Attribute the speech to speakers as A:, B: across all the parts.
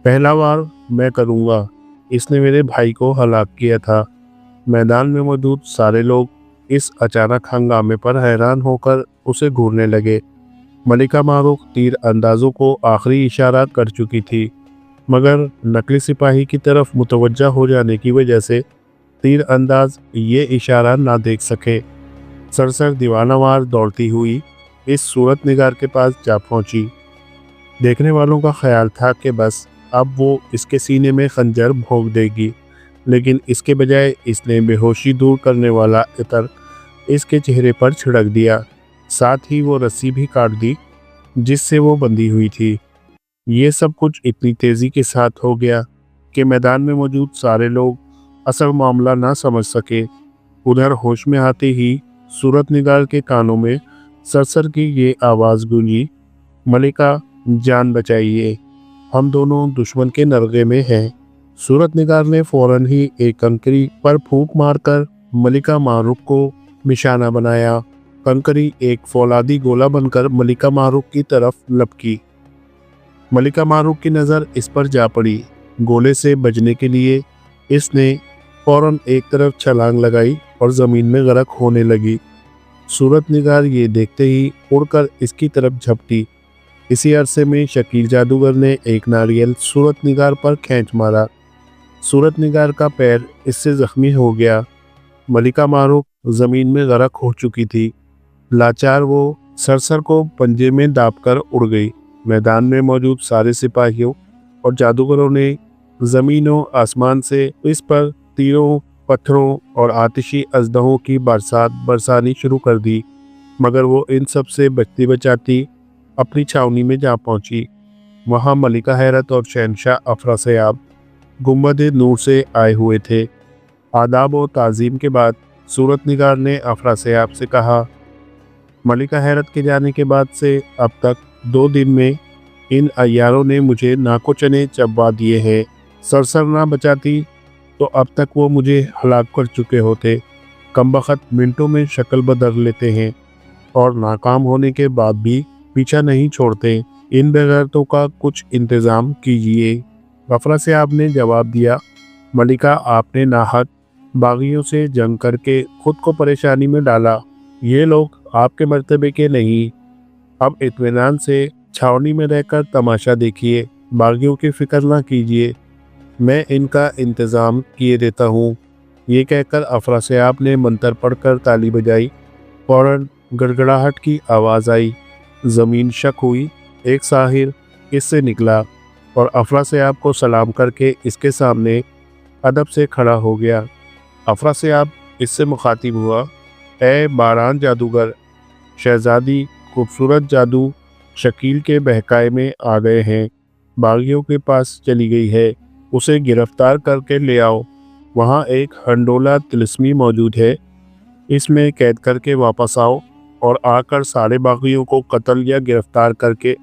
A: पहला वार मैं करूँगा। इसने मेरे भाई को हलाक किया था। मैदान में मौजूद सारे लोग इस अचानक हंगामे पर हैरान होकर उसे घूरने लगे। मलिका मारूख तीर अंदाजों को आखिरी इशारा कर चुकी थी, मगर नकली सिपाही की तरफ मुतवज्जा हो जाने की वजह से तीर अंदाज ये इशारा ना देख सके। सरसर दीवानावार दौड़ती हुई इस सूरत निगार के पास जा पहुंची। देखने वालों का ख्याल था कि बस अब वो इसके सीने में खंजर भोंक देगी, लेकिन इसके बजाय इसने बेहोशी दूर करने वाला इतर इसके चेहरे पर छिड़क दिया। साथ ही वो रस्सी भी काट दी जिससे वो बंधी हुई थी। ये सब कुछ इतनी तेजी के साथ हो गया कि मैदान में मौजूद सारे लोग असल मामला ना समझ सके। उधर होश में आते ही सूरत निगार के कानों में सरसर की ये आवाज़ गूंजी, मलिका जान बचाइए, हम दोनों दुश्मन के नरगे में हैं। सूरत निगार ने फौरन ही एक कंकरी पर फूंक मारकर मलिका मारूख को निशाना बनाया। कंकरी एक फौलादी गोला बनकर मलिका मारूख की तरफ लपकी। मलिका मारूख की नज़र इस पर जा पड़ी। गोले से बचने के लिए इसने फौरन एक तरफ छलांग लगाई और ज़मीन में गर्क होने लगी। सूरत निगार ये देखते ही उड़कर इसकी तरफ झपटी। इसी अरसे में शकील जादूगर ने एक नारियल सूरत निगार पर खींच मारा। सूरत निगार का पैर इससे जख्मी हो गया। मलिका मारूख ज़मीन में गर्क हो चुकी थी। लाचार वो सरसर को पंजे में दाबकर उड़ गई। मैदान में मौजूद सारे सिपाहियों और जादूगरों ने ज़मीनों आसमान से इस पर तीरों, पत्थरों और आतिशी अजदहों की बरसात बरसानी शुरू कर दी, मगर वो इन सब से बचती बचाती अपनी छावनी में जा पहुंची। वहां मलिका हैरत और शहनशाह अफरासयाब गुंबद नूर से आए हुए थे। आदाब और ताज़ीम के बाद सूरत निगार ने अफरासयाब से कहा, मलिका हैरत के जाने के बाद से अब तक 2 दिन में इन अय्यारों ने मुझे नाको चने चबवा दिए हैं। सरसर ना बचाती तो अब तक वो मुझे हलाक कर चुके होते। कमबख्त मिनटों में शक्ल बदल लेते हैं और नाकाम होने के बाद भी पीछा नहीं छोड़ते। इन बेगैरतों का कुछ इंतज़ाम कीजिए। अफरासयाब ने जवाब दिया, मलिका आपने नाहक बागियों से जंग करके खुद को परेशानी में डाला। ये लोग आपके मर्तबे के नहीं। अब इत्मीनान से छावनी में रहकर तमाशा देखिए, बागियों की फिक्र ना कीजिए, मैं इनका इंतज़ाम किए देता हूँ। ये कहकर अफरासयाब ने मंतर पढ़कर ताली बजाई। फौरन गड़गड़ाहट की आवाज़ आई। ज़मीन शक हुई। एक साहिर इससे निकला और अफरासयाब को सलाम करके इसके सामने अदब से खड़ा हो गया। अफरासयाब इससे मुखातिब हुआ, ए बारान जादूगर, शहजादी खूबसूरत जादू शकील के बहकाए में आ गए हैं। बागियों के पास चली गई है, उसे गिरफ्तार करके ले आओ। वहाँ एक हंडोला तिलिस्मी मौजूद है, इसमें कैद करके वापस आओ और आकर सारे बागियों को कत्ल या गिरफ्तार करके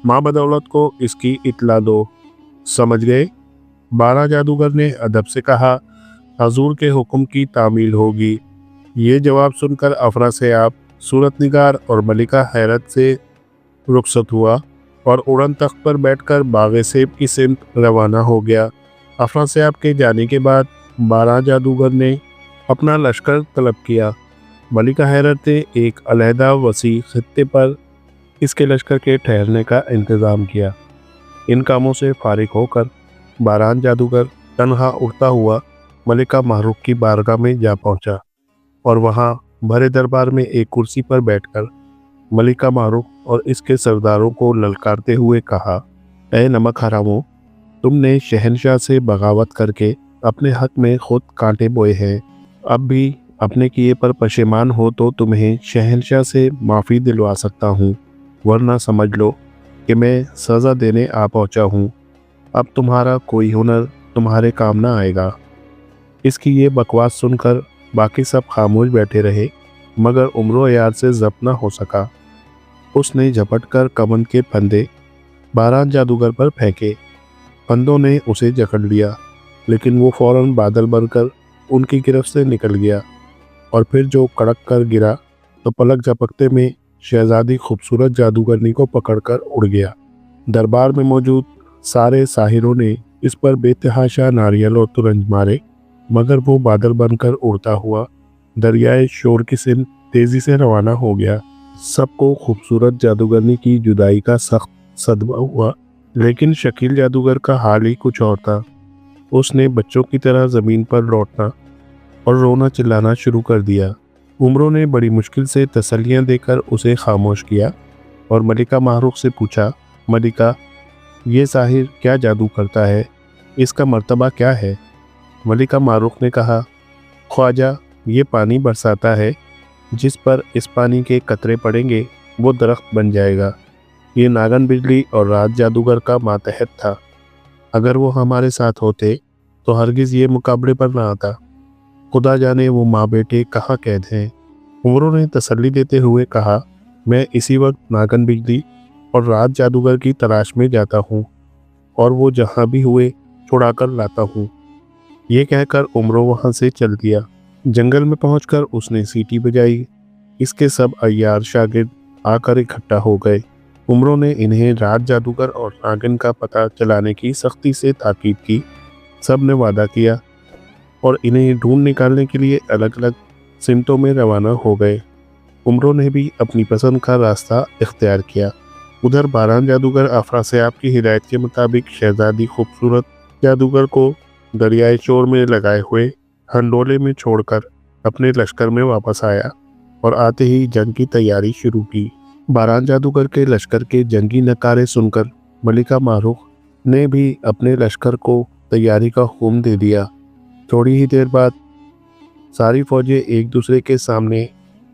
A: माँ बदौलत को इसकी इत्ला दो। समझ गए? 12 जादूगर ने अदब से कहा, हजूर के हुक्म की तामील होगी। ये जवाब सुनकर अफरासयाब सूरत निगार और मलिका हैरत से रुखसत हुआ और उड़न तख्त पर बैठकर बागे सेब की सिमत रवाना हो गया। अफरासयाब के जाने के बाद 12 जादूगर ने अपना लश्कर तलब किया। मलिका हैरत ने एक अलहदा वसी खित्ते पर इसके लश्कर के ठहरने का इंतज़ाम किया। इन कामों से फारिग होकर 12 जादूगर तन्हा उड़ता हुआ मलिका मारूख की बारगाह में जा पहुंचा और वहां भरे दरबार में एक कुर्सी पर बैठकर मलिका मारूख और इसके सरदारों को ललकारते हुए कहा, ए नमक हरामों, तुमने शहनशाह से बगावत करके अपने हक में खुद कांटे बोए हैं। अब भी अपने किए पर पशेमान हो तो तुम्हें शहनशाह से माफ़ी दिलवा सकता हूँ, वरना समझ लो कि मैं सज़ा देने आ पहुँचा हूँ। अब तुम्हारा कोई हुनर तुम्हारे काम ना आएगा। इसकी ये बकवास सुनकर बाकी सब खामोश बैठे रहे, मगर उम्रो यार से जब्त न हो सका। उसने झपट कर कमंद के फंदे 12 जादूगर पर फेंके। फंदों ने उसे जकड़ लिया, लेकिन वो फौरन बादल बनकर उनकी गिरफ्त से निकल गया और फिर जो कड़क कर गिरा तो पलक झपकते में शहजादी खूबसूरत जादूगरनी को पकड़कर उड़ गया। दरबार में मौजूद सारे साहिरों ने इस पर बेतहाशा नारियल और तुरंज मारे, मगर वो बादल बनकर उड़ता हुआ दरियाए शोर की सिन तेजी से रवाना हो गया। सबको खूबसूरत जादूगरनी की जुदाई का सख्त सदमा हुआ, लेकिन शकील जादूगर का हाल ही कुछ और था। उसने बच्चों की तरह जमीन पर लौटना और रोना चिल्लाना शुरू कर दिया। उमरों ने बड़ी मुश्किल से तसल्लियां देकर उसे खामोश किया और मलिका माहरूख से पूछा, मलिका, ये साहिर क्या जादू करता है? इसका मर्तबा क्या है? मलिका मारूख ने कहा, ख्वाजा, ये पानी बरसाता है। जिस पर इस पानी के कतरे पड़ेंगे वो दरख्त बन जाएगा। ये नागन बिजली और रात जादूगर का मातहत था। अगर वो हमारे साथ होते तो हरगिज़ ये मुकाबले पर ना आता। खुदा जाने वो माँ बेटे कहाँ कैद हैं। उमरों ने तसल्ली देते हुए कहा, मैं इसी वक्त नागन बिजली और रात जादूगर की तलाश में जाता हूँ और वो जहाँ भी हुए छुड़ा कर लाता हूँ। ये कहकर उमरों वहाँ से चल दिया। जंगल में पहुंचकर उसने सीटी बजाई। इसके सब अय्यार शागिर्द आकर इकट्ठा हो गए। उमरों ने इन्हें रात जादूगर और नागिन का पता चलाने की सख्ती से ताकीद की। सब ने वादा किया और इन्हें ढूंढ निकालने के लिए अलग अलग सिमतों में रवाना हो गए। उमरों ने भी अपनी पसंद का रास्ता इख्तियार किया। उधर बारान जादूगर अफरासियाब की हिदायत के मुताबिक शहजादी खूबसूरत जादूगर को दरियाए शोर में लगाए हुए हंडोले में छोड़कर अपने लश्कर में वापस आया और आते ही जंग की तैयारी शुरू की। बारान जादूगर के लश्कर के जंगी नकारे सुनकर मलिका मारूख ने भी अपने लश्कर को तैयारी का हुक्म दे दिया। थोड़ी ही देर बाद सारी फौजें एक दूसरे के सामने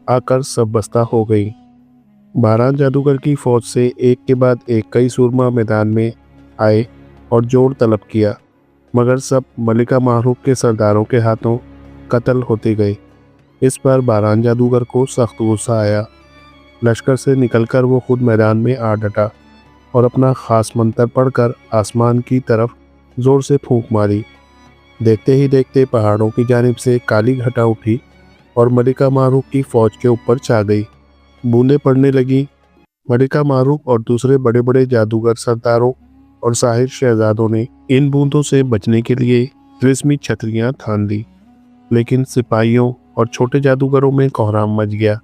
A: आकर सब बस्ता हो गई। बारान जादूगर की फौज से एक के बाद एक कई सूरमा मैदान में आए और जोर तलब किया, मगर सब मलिका मारूख के सरदारों के हाथों कत्ल होते गए। इस पर बारान जादूगर को सख्त गुस्सा आया। लश्कर से निकलकर वो खुद मैदान में आ डटा और अपना खास मंत्र पढ़कर आसमान की तरफ जोर से फूंक मारी। देखते ही देखते पहाड़ों की जानिब से काली घटा उठी और मलिका मारूख की फौज के ऊपर छा गई। बूंदें पड़ने लगी। मलिका मारूख और दूसरे बड़े बड़े जादूगर सरदारों और साहिर शहजादों ने इन बूंदों से बचने के लिए तिलिस्मी छतरियां थान ली, लेकिन सिपाहियों और छोटे जादूगरों में कोहराम मच गया।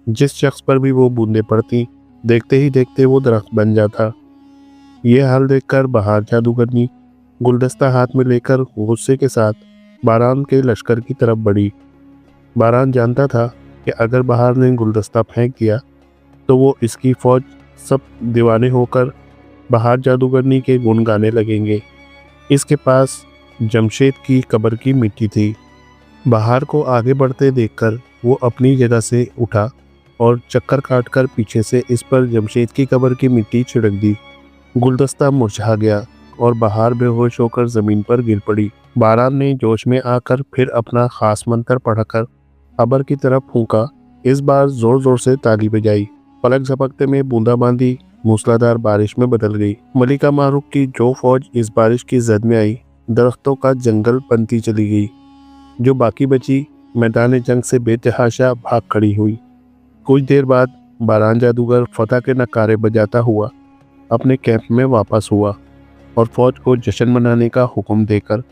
A: जिस शख्स पर भी वो बूंदें पड़ती, देखते ही देखते वो दरख्त बन जाता। ये हाल देखकर बहार जादूगरनी गुलदस्ता हाथ में लेकर गुस्से के साथ बारान के लश्कर की तरफ बढ़ी। बारान जानता था कि अगर बहार ने गुलदस्ता फेंक दिया तो वो इसकी फौज सब दीवाने होकर बहार जादूगरनी के गुण गाने लगेंगे। इसके पास जमशेद की कब्र की मिट्टी थी। बहार को आगे बढ़ते देखकर वो अपनी जगह से उठा और चक्कर काटकर पीछे से इस पर जमशेद की कब्र की मिट्टी छिड़क दी। गुलदस्ता मुरझा गया और बहार बेहोश होकर जमीन पर गिर पड़ी। बारान ने जोश में आकर फिर अपना खास मंत्र पढ़कर कब्र की तरफ फूंका। इस बार जोर जोर से ताली बजाई। पलक झपकते में बूंदाबांदी मूसलाधार बारिश में बदल गई। मलिका मारूख की जो फौज इस बारिश की जद में आई, दरख्तों का जंगल बनती चली गई। जो बाकी बची मैदान जंग से बेतहाशा भाग खड़ी हुई। कुछ देर बाद बारान जादूगर फतह के नकारे बजाता हुआ अपने कैंप में वापस हुआ और फौज को जश्न मनाने का हुक्म देकर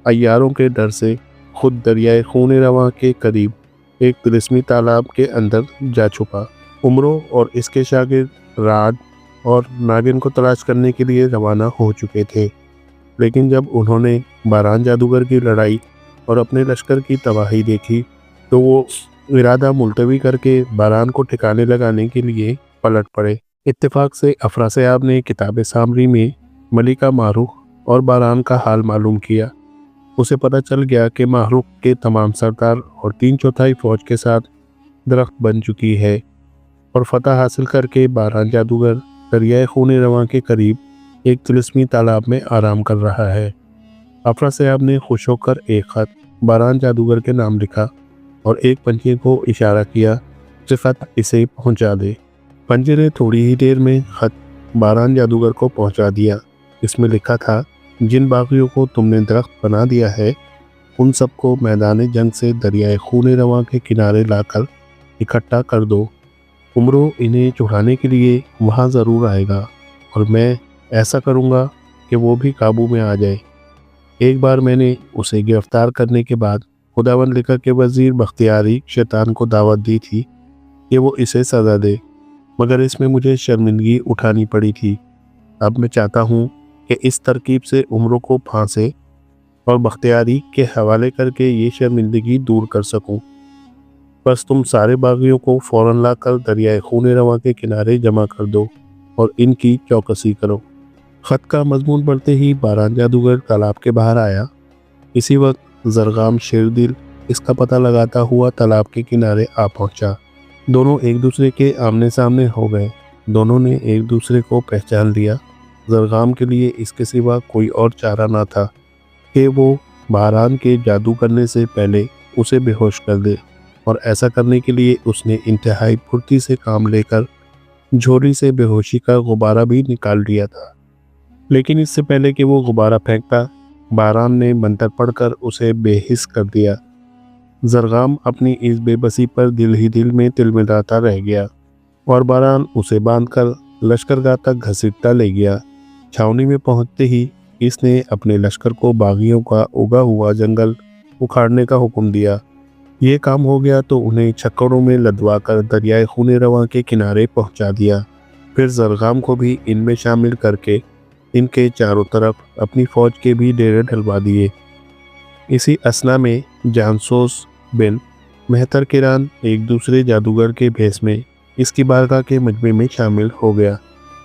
A: अय्यारों के डर से खुद दरियाए खून रवा के करीब एक तिलिस्मी तालाब के अंदर जा छुपा। उमरों और इसके शागिर्द राड और नागिन को तलाश करने के लिए रवाना हो चुके थे, लेकिन जब उन्होंने बारान जादूगर की लड़ाई और अपने लश्कर की तबाही देखी तो वो इरादा मुलतवी करके बारान को ठिकाने लगाने के लिए पलट पड़े। इत्तेफाक से अफरासियाब ने किताब सामरी में मलिका मारूख और बारान का हाल मालूम किया। उसे पता चल गया कि माहरूख के तमाम सरदार और 3/4 फौज के साथ दरख्त बन चुकी है और फतह हासिल करके बारान जादूगर दरियाए खून रवा के करीब एक तिलिस्मी तालाब में आराम कर रहा है। अफरासियाब ने खुश होकर एक खत बारान जादूगर के नाम लिखा और एक पंजे को इशारा किया कि खत इसे पहुंचा दे। पंजे ने थोड़ी ही देर में खत बारान जादूगर को पहुंचा दिया। इसमें लिखा था, जिन बागियों को तुमने दरख्त बना दिया है उन सबको मैदान जंग से दरियाए खून रवा के किनारे लाकर इकट्ठा कर दो। उमरों इन्हें चुराने के लिए वहाँ ज़रूर आएगा और मैं ऐसा करूँगा कि वो भी काबू में आ जाए। एक बार मैंने उसे गिरफ्तार करने के बाद खुदावंद लिखा के वजीर बख्तियारी शैतान को दावत दी थी कि वो इसे सज़ा दे, मगर इसमें मुझे शर्मिंदगी उठानी पड़ी थी। अब मैं चाहता हूँ कि इस तरकीब से उम्र को फांसे और बख्तियारी के हवाले करके ये शर्मिंदगी दूर कर सकूं। बस तुम सारे बागियों को फ़ौरन लाकर दरियाए खून रवा के किनारे जमा कर दो और इनकी चौकसी करो। ख़त का मजमून पढ़ते ही बारान जादूगर तालाब के बाहर आया। इसी वक्त जरगाम शेरदिल इसका पता लगाता हुआ तालाब के किनारे आ पहुंचा। दोनों एक दूसरे के आमने सामने हो गए। दोनों ने एक दूसरे को पहचान लिया। जरगाम के लिए इसके सिवा कोई और चारा ना था कि वो बारान के जादू करने से पहले उसे बेहोश कर दे, और ऐसा करने के लिए उसने इंतहाई फुर्ती से काम लेकर झोरी से बेहोशी का गुब्बारा भी निकाल दिया था। लेकिन इससे पहले कि वो गुब्बारा फेंकता, बारान ने मंतर पढ़कर उसे बेहिस कर दिया। जरगाम अपनी इस बेबसी पर दिल ही दिल में तिलमिलाता रह गया और बारान उसे बांधकर लश्करगाह तक घसीटता ले गया। छावनी में पहुंचते ही इसने अपने लश्कर को बागियों का उगा हुआ जंगल उखाड़ने का हुक्म दिया। ये काम हो गया तो उन्हें छक्करों में लदवा कर दरियाए खून रवा के किनारे पहुंचा दिया। फिर जरगाम को भी इनमें शामिल करके इनके चारों तरफ अपनी फौज के भी डेरे डलवा दिए। इसी असना में जानसोस बिन मेहतर किरान एक दूसरे जादूगर के भेस में इसकी बारगाह के मजमे में शामिल हो गया,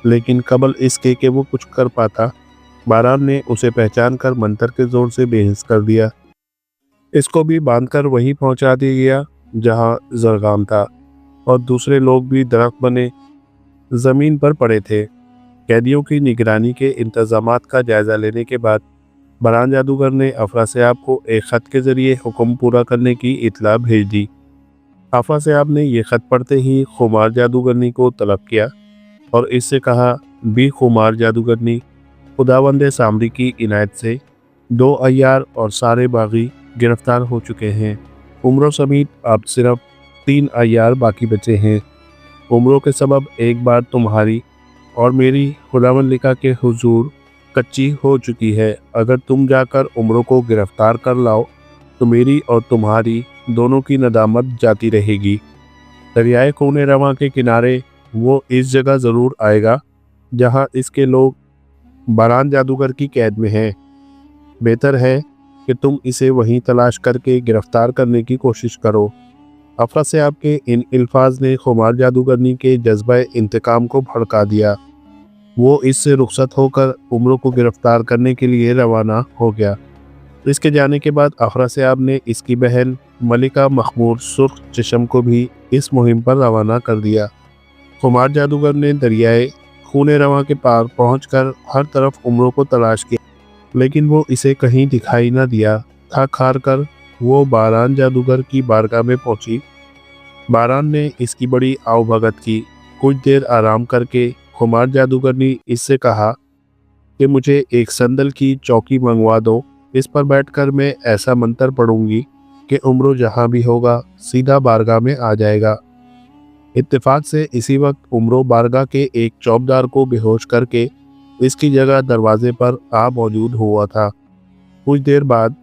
A: लेकिन कबल इसके कि वो कुछ कर पाता, बारान ने उसे पहचान कर मंतर के जोर से बेहिस कर दिया। इसको भी बांधकर वहीं पहुंचा दिया गया जहां जरगाम था, और दूसरे लोग भी दरख्त बने जमीन पर पड़े थे। कैदियों की निगरानी के इंतजामात का जायजा लेने के बाद बारान जादूगर ने अफरासियाब को एक ख़त के ज़रिए हुक्म पूरा करने की इतला भेज दी। अफरासियाब ने यह ख़त पढ़ते ही खुमार जादूगरनी को तलब किया और इससे कहा, बी खुमार जादूगरनी, खुदावंद सामरी की इनायत से 2 अय्यार और सारे बागी गिरफ्तार हो चुके हैं। उम्रों समेत अब सिर्फ 3 अय्यार बाकी बचे हैं। उम्रों के सबब एक बार तुम्हारी और मेरी खुदावंद लिखा के हुजूर कच्ची हो चुकी है। अगर तुम जाकर उम्रों को गिरफ्तार कर लाओ तो मेरी और तुम्हारी दोनों की नदामत जाती रहेगी। दरियाए खून रवा के किनारे वो इस जगह ज़रूर आएगा जहां इसके लोग बारान जादूगर की कैद में हैं। बेहतर है कि तुम इसे वहीं तलाश करके गिरफ्तार करने की कोशिश करो। अफरासियाब के इन अल्फाज ने खुमार जादूगरनी के जज्बा इंतकाम को भड़का दिया। वो इससे रुखसत होकर उम्रों को गिरफ्तार करने के लिए रवाना हो गया। इसके जाने के बाद अफरासियाब ने इसकी बहन मलिका मखमूर सुर्ख चशम को भी इस मुहिम पर रवाना कर दिया। खुमार जादूगर ने दरियाए खून रवा के पार पहुंचकर हर तरफ उम्रों को तलाश किया, लेकिन वो इसे कहीं दिखाई न दिया। थक हार कर वो बारान जादूगर की बारगाह में पहुंची। बारान ने इसकी बड़ी आवभगत की। कुछ देर आराम करके खुमार जादूगर ने इससे कहा कि मुझे एक संदल की चौकी मंगवा दो। इस पर बैठकर मैं ऐसा मंत्र पढ़ूंगी कि उम्रों जहां भी होगा सीधा बारगाह में आ जाएगा। इत्तेफाक से इसी वक्त उम्रों बारगाह के एक चौबदार को बेहोश करके इसकी जगह दरवाजे पर आ मौजूद हुआ था। कुछ देर बाद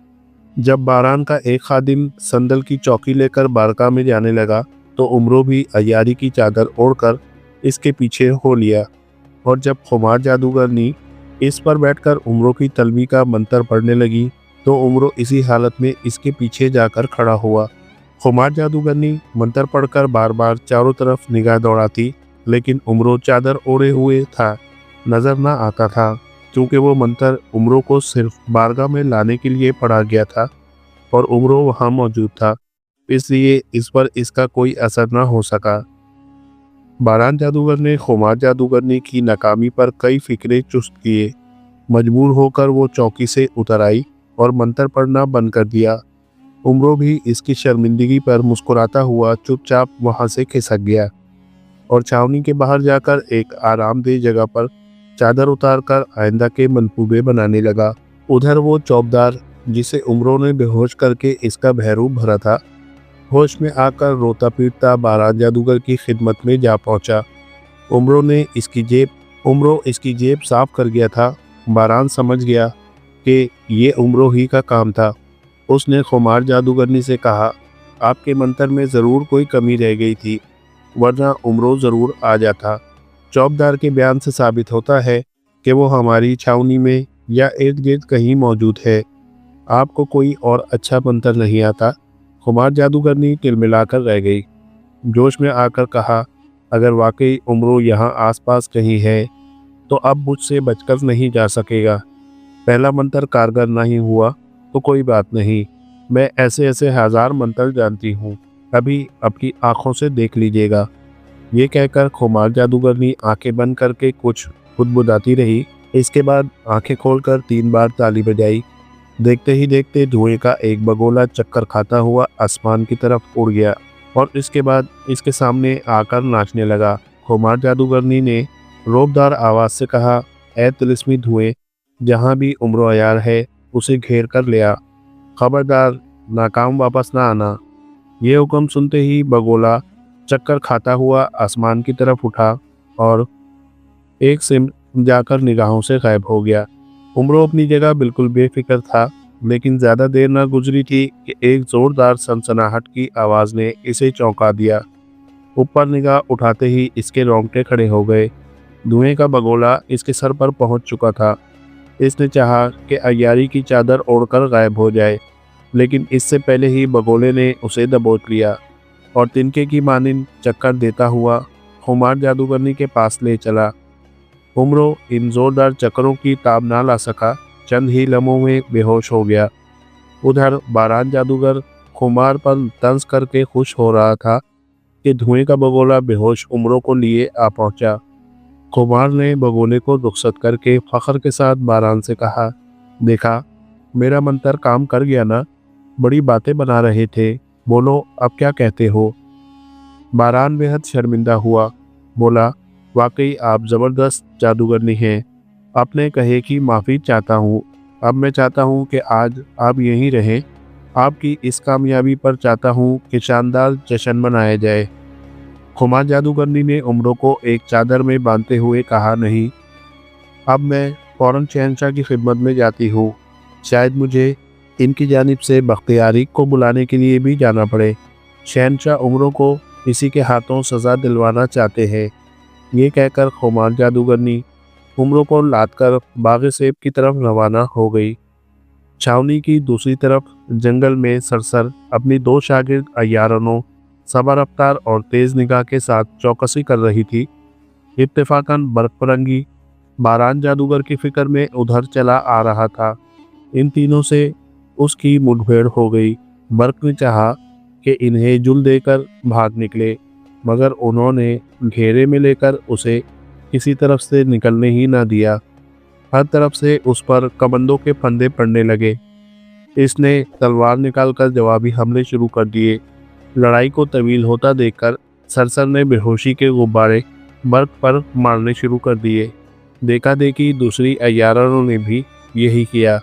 A: जब बारान का एक खादिम संदल की चौकी लेकर बारगाह में जाने लगा तो उम्रों भी अयारी की चादर ओढ़कर इसके पीछे हो लिया, और जब खुमार जादूगरनी इस पर बैठकर उम्रों की तलबी का मंत्र पढ़ने लगी तो उम्रों इसी हालत में इसके पीछे जाकर खड़ा हुआ। खुमार जादूगरनी मंत्र पढ़कर बार बार चारों तरफ निगाह दौड़ाती, लेकिन उम्रों चादर ओढ़े हुए था, नजर न आता था, क्योंकि वो मंत्र उम्रों को सिर्फ बारगाह में लाने के लिए पढ़ा गया था और उम्रों वहां मौजूद था, इसलिए इस पर इसका कोई असर न हो सका। बारान जादूगर ने खुमार जादूगरनी की नाकामी पर कई फिक्रे चुस्त किए। मजबूर होकर वो चौकी से उतर आई और मंत्र पढ़ना बंद कर दिया। उम्रों भी इसकी शर्मिंदगी पर मुस्कुराता हुआ चुपचाप वहां से खिसक गया और छावनी के बाहर जाकर एक आरामदेह जगह पर चादर उतारकर आइंदा के मंसूबे बनाने लगा। उधर वो चौबदार जिसे उम्रों ने बेहोश करके इसका बहरूप भरा था, होश में आकर रोता पीटता बारान जादूगर की खिदमत में जा पहुंचा। उम्रों इसकी जेब साफ कर गया था बारान समझ गया कि ये उमरो ही का काम था। उसने खुमार जादूगरनी से कहा, आपके मंत्र में ज़रूर कोई कमी रह गई थी, वरना उमरो ज़रूर आ जाता। चौबदार के बयान से साबित होता है कि वो हमारी छावनी में या इर्द गिर्द कहीं मौजूद है। आपको कोई और अच्छा मंत्र नहीं आता? खुमार जादूगरनी तिलमिलाकर रह गई। जोश में आकर कहा, अगर वाकई उमरो यहाँ आसपास कहीं है तो अब मुझसे बचकर नहीं जा सकेगा। पहला मंत्र कारगर नहीं हुआ तो कोई बात नहीं, मैं ऐसे ऐसे हजार मंत्र जानती हूँ, अभी आपकी आंखों से देख लीजिएगा। ये कहकर खुमार जादूगरनी आंखें बंद करके कुछ बुदबुदाती रही। इसके बाद आंखें खोलकर 3 बार ताली बजाई। देखते ही देखते धुएं का एक बगोला चक्कर खाता हुआ आसमान की तरफ उड़ गया और इसके बाद इसके सामने आकर नाचने लगा। खुमार जादूगरनी ने रोबदार आवाज़ से कहा, ऐ तिलिस्मी धुएं, जहाँ भी उम्र अयार है उसे घेर कर ले आ। खबरदार, नाकाम वापस ना आना। ये हुक्म सुनते ही बगोला चक्कर खाता हुआ आसमान की तरफ उठा और एक सिम जाकर निगाहों से गायब हो गया। उमरो अपनी जगह बिल्कुल बेफिक्र था, लेकिन ज़्यादा देर न गुजरी थी कि एक ज़ोरदार सनसनाहट की आवाज़ ने इसे चौंका दिया। ऊपर निगाह उठाते ही इसके रोंगटे खड़े हो गए। धुएं का बगोला इसके सर पर पहुंच चुका था। इसने चाहा कि अय्यारी की चादर ओढ़कर गायब हो जाए, लेकिन इससे पहले ही बगोले ने उसे दबोच लिया और तिनके की मानिंद चक्कर देता हुआ खुमार जादूगरनी के पास ले चला। उमरो इन जोरदार चक्करों की ताब ना ला सका, चंद ही लम्हों में बेहोश हो गया। उधर बारान जादूगर खुमार पर तंज करके खुश हो रहा था कि धुएं का बगोला बेहोश उमरो को लिए आ पहुंचा। खुमार ने बगोले को रुखसत करके फख्र के साथ बारान से कहा, देखा, मेरा मंत्र काम कर गया ना? बड़ी बातें बना रहे थे, बोलो अब क्या कहते हो? बारान बेहद शर्मिंदा हुआ, बोला, वाकई आप ज़बरदस्त जादूगरनी हैं। आपने कहे कि माफ़ी चाहता हूँ। अब मैं चाहता हूँ कि आज आप यहीं रहें। आपकी इस कामयाबी पर चाहता हूँ कि शानदार जश्न मनाया जाए। खुमार जादूगरनी ने उमरों को एक चादर में बांधते हुए कहा, नहीं, अब मैं फ़ौरन शहंशाह की खिदमत में जाती हूँ। शायद मुझे इनकी जानिब से बख्तियारी को बुलाने के लिए भी जाना पड़े। शहंशाह उमरों को इसी के हाथों सज़ा दिलवाना चाहते हैं। ये कहकर खुमार जादूगरनी उमरों को लादकर बाग़ सेब की तरफ रवाना हो गई। छावनी की दूसरी तरफ जंगल में सरसर अपनी 2 शागिर्द अय्यारनों सबा रफ्तार और तेज़ निगाह के साथ चौकसी कर रही थी। इत्तेफाकन बर्फ़रंगी बारान जादूगर की फिक्र में उधर चला आ रहा था। इन तीनों से उसकी मुठभेड़ हो गई। बर्क ने चाहा कि इन्हें जुल देकर भाग निकले, मगर उन्होंने घेरे में लेकर उसे किसी तरफ से निकलने ही ना दिया। हर तरफ से उस पर कबंदों के फंदे पड़ने लगे। इसने तलवार निकालकर जवाबी हमले शुरू कर दिए। लड़ाई को तवील होता देखकर सरसर ने बेहोशी के गुब्बारे बर्क पर मारने शुरू कर दिए। देखा देखी दूसरी अय्यारों ने भी यही किया।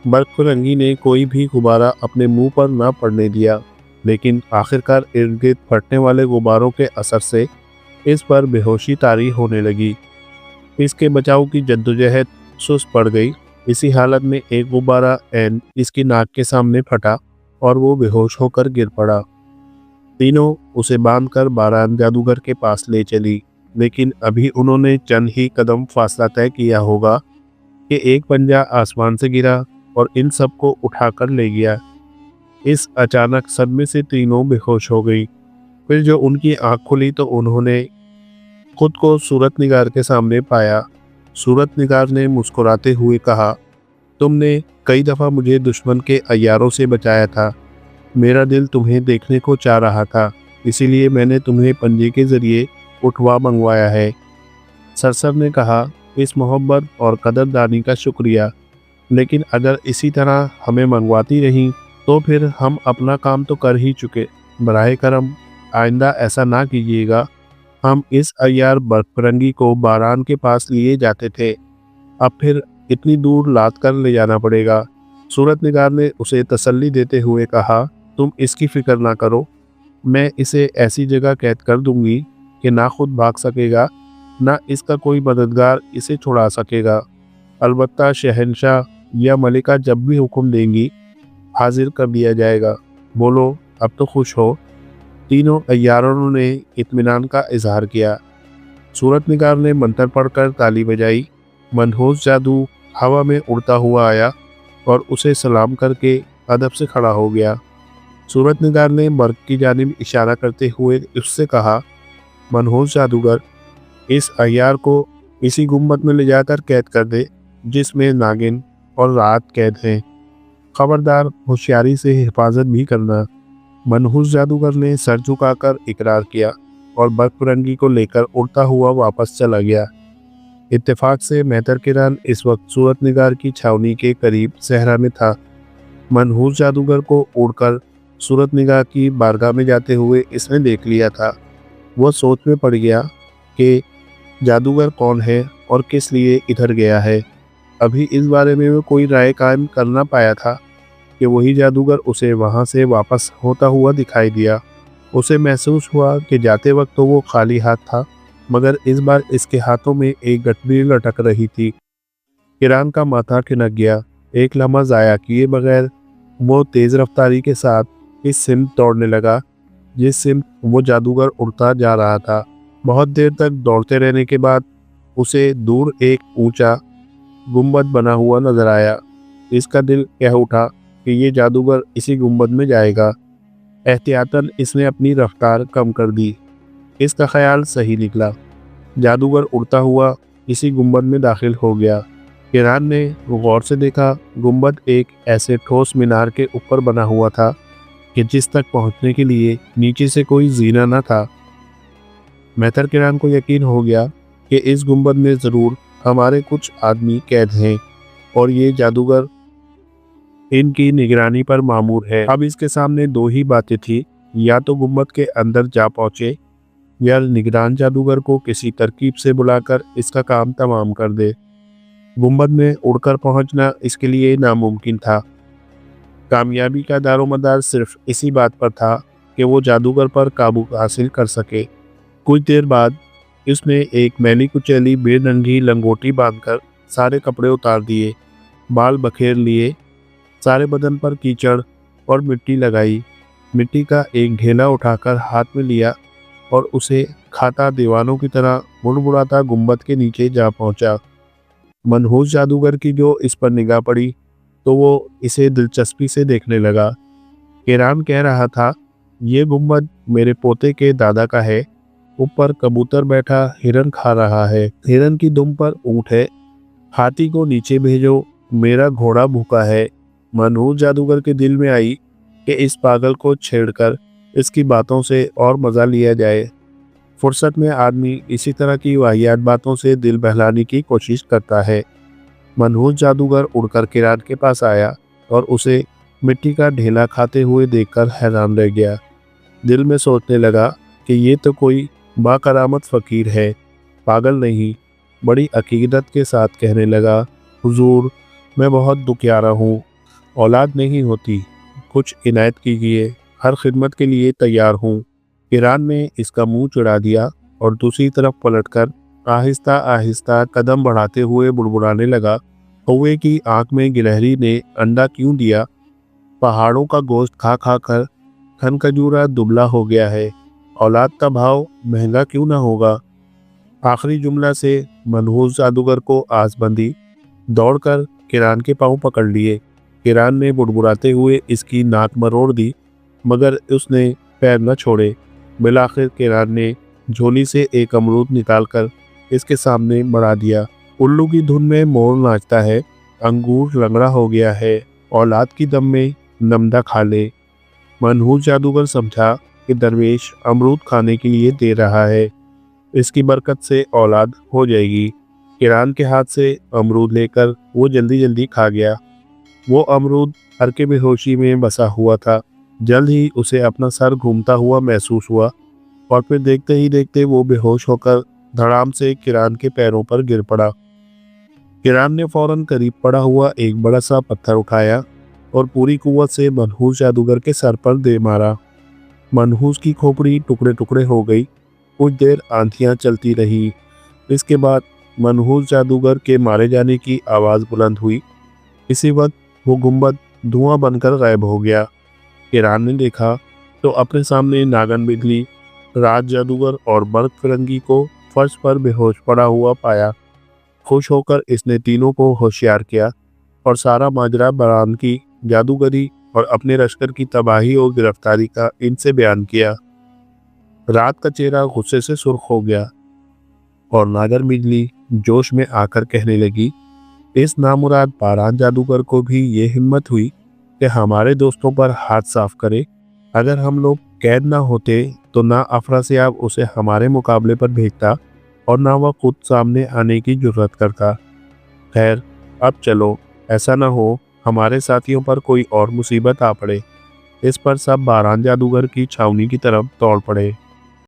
A: बर्फ़रंगी ने कोई भी गुब्बारा अपने मुंह पर ना पड़ने दिया, लेकिन आखिरकार इर्द गिर्द फटने वाले गुब्बारों के असर से इस पर बेहोशी तारी होने लगी। इसके बचाव की जद्दोजहद सुस्त पड़ गई। इसी हालत में एक गुब्बारा ऐन इसकी नाक के सामने फटा और वो बेहोश होकर गिर पड़ा। तीनों उसे बांधकर बारान जादूगर के पास ले चली, लेकिन अभी उन्होंने चंद ही कदम फासला तय किया होगा कि एक पंजा आसमान से गिरा और इन सबको उठाकर ले गया। इस अचानक सदमे से तीनों बेहोश हो गई। फिर जो उनकी आंख खुली तो उन्होंने खुद को सूरत निगार के सामने पाया। सूरत निगार ने मुस्कुराते हुए कहा, तुमने कई दफ़ा मुझे दुश्मन के अय्यारों से बचाया था। मेरा दिल तुम्हें देखने को चाह रहा था, इसीलिए मैंने तुम्हें पंजे के ज़रिए उठवा मंगवाया है। सरसर ने कहा, इस मोहब्बत और कदरदानी का शुक्रिया, लेकिन अगर इसी तरह हमें मंगवाती रहीं तो फिर हम अपना काम तो कर ही चुके। बराए करम आइंदा ऐसा ना कीजिएगा। हम इस अय्यार बर्फ़रंगी को बारान के पास लिए जाते थे, अब फिर इतनी दूर लाद कर ले जाना पड़ेगा। सूरत निगार ने उसे तसल्ली देते हुए कहा, तुम इसकी फ़िक्र ना करो, मैं इसे ऐसी जगह कैद कर दूंगी कि ना खुद भाग सकेगा, ना इसका कोई मददगार इसे छुड़ा सकेगा। अलबत्ता शहंशाह या मलिका जब भी हुक्म देंगी हाजिर कर दिया जाएगा। बोलो अब तो खुश हो। तीनों अय्यारों ने इत्मीनान का इजहार किया। सूरत निगार ने मंत्र पढ़कर ताली बजाई। मनहूस जादू हवा में उड़ता हुआ आया और उसे सलाम करके अदब से खड़ा हो गया। सूरत निगार ने मर्ग की जानिब इशारा करते हुए उससे कहा, मनहूस जादूगर, इस अय्यार को इसी गुम्बद में ले जाकर कैद कर दे जिसमें नागिन और रात कैद हैं। खबरदार होशियारी से हिफाजत भी करना। मनहूस जादूगर ने सर झुकाकर इकरार किया और बर्फरंगी को लेकर उड़ता हुआ वापस चला गया। इत्तेफाक से मेहतर किरान इस वक्त सूरत निगार की छावनी के करीब सहरा में था। मनहूस जादूगर को उड़कर सूरत निगाह की बारगाह में जाते हुए इसने देख लिया था। वह सोच में पड़ गया कि जादूगर कौन है और किस लिए इधर गया है। अभी इस बारे में वो कोई राय कायम कर ना पाया था कि वही जादूगर उसे वहां से वापस होता हुआ दिखाई दिया। उसे महसूस हुआ कि जाते वक्त तो वो खाली हाथ था, मगर इस बार इसके हाथों में एक गठरी लटक रही थी। किरान का माथा ठिनक गया। एक लम्हा ज़ाया किए बगैर वो तेज़ रफ्तारी के साथ इस सिमत दौड़ने लगा जिस सिमत वो जादूगर उड़ता जा रहा था। बहुत देर तक दौड़ते रहने के बाद उसे दूर एक ऊंचा गुंबद बना हुआ नजर आया। इसका दिल कह उठा कि ये जादूगर इसी गुंबद में जाएगा। एहतियातन इसने अपनी रफ्तार कम कर दी। इसका ख्याल सही निकला। जादूगर उड़ता हुआ इसी गुंबद में दाखिल हो गया। किरान ने गौर से देखा, गुंबद एक ऐसे ठोस मीनार के ऊपर बना हुआ था कि जिस तक पहुंचने के लिए नीचे से कोई जीना न था। मेहतर किरान को यकीन हो गया कि इस गुंबद में ज़रूर हमारे कुछ आदमी कैद हैं और ये जादूगर इनकी निगरानी पर मामूर है। अब इसके सामने दो ही बातें थी, या तो गुंबद के अंदर जा पहुंचे या निगरान जादूगर को किसी तरकीब से बुलाकर इसका काम तमाम कर दे। गुंबद में उड़कर पहुंचना इसके लिए नामुमकिन था। कामयाबी का दारोमदार सिर्फ इसी बात पर था कि वो जादूगर पर काबू हासिल कर सके। कुछ देर बाद उसने एक मैली कुचैली बेरंगी लंगोटी बांधकर सारे कपड़े उतार दिए, बाल बखेर लिए, सारे बदन पर कीचड़ और मिट्टी लगाई। मिट्टी का एक ढेला उठाकर हाथ में लिया और उसे खाता दीवानों की तरह मुड़मुड़ाता गुंबद के नीचे जा पहुंचा। मनहूस जादूगर की जो इस पर निगाह पड़ी तो वो इसे दिलचस्पी से देखने लगा। किरान कह रहा था, ये गुंबद मेरे पोते के दादा का है। ऊपर कबूतर बैठा हिरन खा रहा है, हिरन की दुम पर ऊंट है। हाथी को नीचे भेजो, मेरा घोड़ा भूखा है। मनहूस जादूगर के दिल में आई कि इस पागल को छेड़कर इसकी बातों से और मज़ा लिया जाए। फुर्सत में आदमी इसी तरह की वाहियात बातों से दिल बहलाने की कोशिश करता है। मनहूस जादूगर उड़कर किरान के पास आया और उसे मिट्टी का ढेला खाते हुए देखकर हैरान रह गया। दिल में सोचने लगा कि ये तो कोई बाकरामत फ़कीर है, पागल नहीं। बड़ी अकीदत के साथ कहने लगा, हुजूर, मैं बहुत दुखियारा हूँ, औलाद नहीं होती, कुछ इनायत कीजिए, हर खिदमत के लिए तैयार हूँ। किरान ने इसका मुंह चिढ़ा दिया और दूसरी तरफ पलटकर आहिस्ता आहिस्ता कदम बढ़ाते हुए बुड़बुड़ाने लगा, कौवे की आंख में गिलहरी ने अंडा क्यों दिया? पहाड़ों का गोश्त खा खा कर खनखजूरा दुबला हो गया है, औलाद का भाव महंगा क्यों ना होगा? आखिरी जुमला से मनहूस जादूगर को आस बंधी। दौड़कर किरान के पांव पकड़ लिए। किरान ने बुड़बुड़ाते हुए इसकी नाक मरोड़ दी, मगर उसने पैर न छोड़े। बिलाखिर किरान ने झोली से एक अमरूद निकालकर इसके सामने बढ़ा दिया। उल्लू की धुन में मोर नाचता है, अंगूर लंगड़ा हो गया है, औलाद की दम में नमदा खा ले। मनहूस जादूगर समझा कि दरवेश अमरूद खाने के लिए दे रहा है, इसकी बरकत से औलाद हो जाएगी। किरान के हाथ से अमरूद लेकर वो जल्दी जल्दी खा गया। वो अमरूद हरके बेहोशी में बसा हुआ था। जल्द ही उसे अपना सर घूमता हुआ महसूस हुआ और फिर देखते ही देखते वो बेहोश होकर धड़ाम से किरान के पैरों पर गिर पड़ा। किरान ने फौरन करीब पड़ा हुआ एक बड़ा सा पत्थर उठाया और पूरी कुव्वत से मनहूस जादूगर के सर पर दे मारा। मनहूस की खोपड़ी टुकड़े टुकड़े हो गई। कुछ देर आंधियां चलती रही। इसके बाद मनहूस जादूगर के मारे जाने की आवाज़ बुलंद हुई। इसी वक्त वो गुंबद धुआं बनकर गायब हो गया। किरान ने देखा तो अपने सामने नागन बिजली, राज जादूगर और बर्फ फिरंगी को फर्श पर बेहोश पड़ा हुआ पाया। खुश होकर इसने तीनों को होशियार किया और सारा माजरा बरान की जादूगरी और अपने लश्कर की तबाही और गिरफ्तारी का इनसे बयान किया। रात का चेहरा गुस्से से सुर्ख हो गया और नागर बिजली जोश में आकर कहने लगी, इस नामुराद बारान जादूगर को भी ये हिम्मत हुई कि हमारे दोस्तों पर हाथ साफ करे। अगर हम लोग कैद ना होते तो ना अफरासियाब उसे हमारे मुकाबले पर भेजता और ना वह खुद सामने आने की जुर्रत करता। खैर, अब चलो, ऐसा ना हो हमारे साथियों पर कोई और मुसीबत आ पड़े। इस पर सब बारान जादूगर की छावनी की तरफ दौड़ पड़े।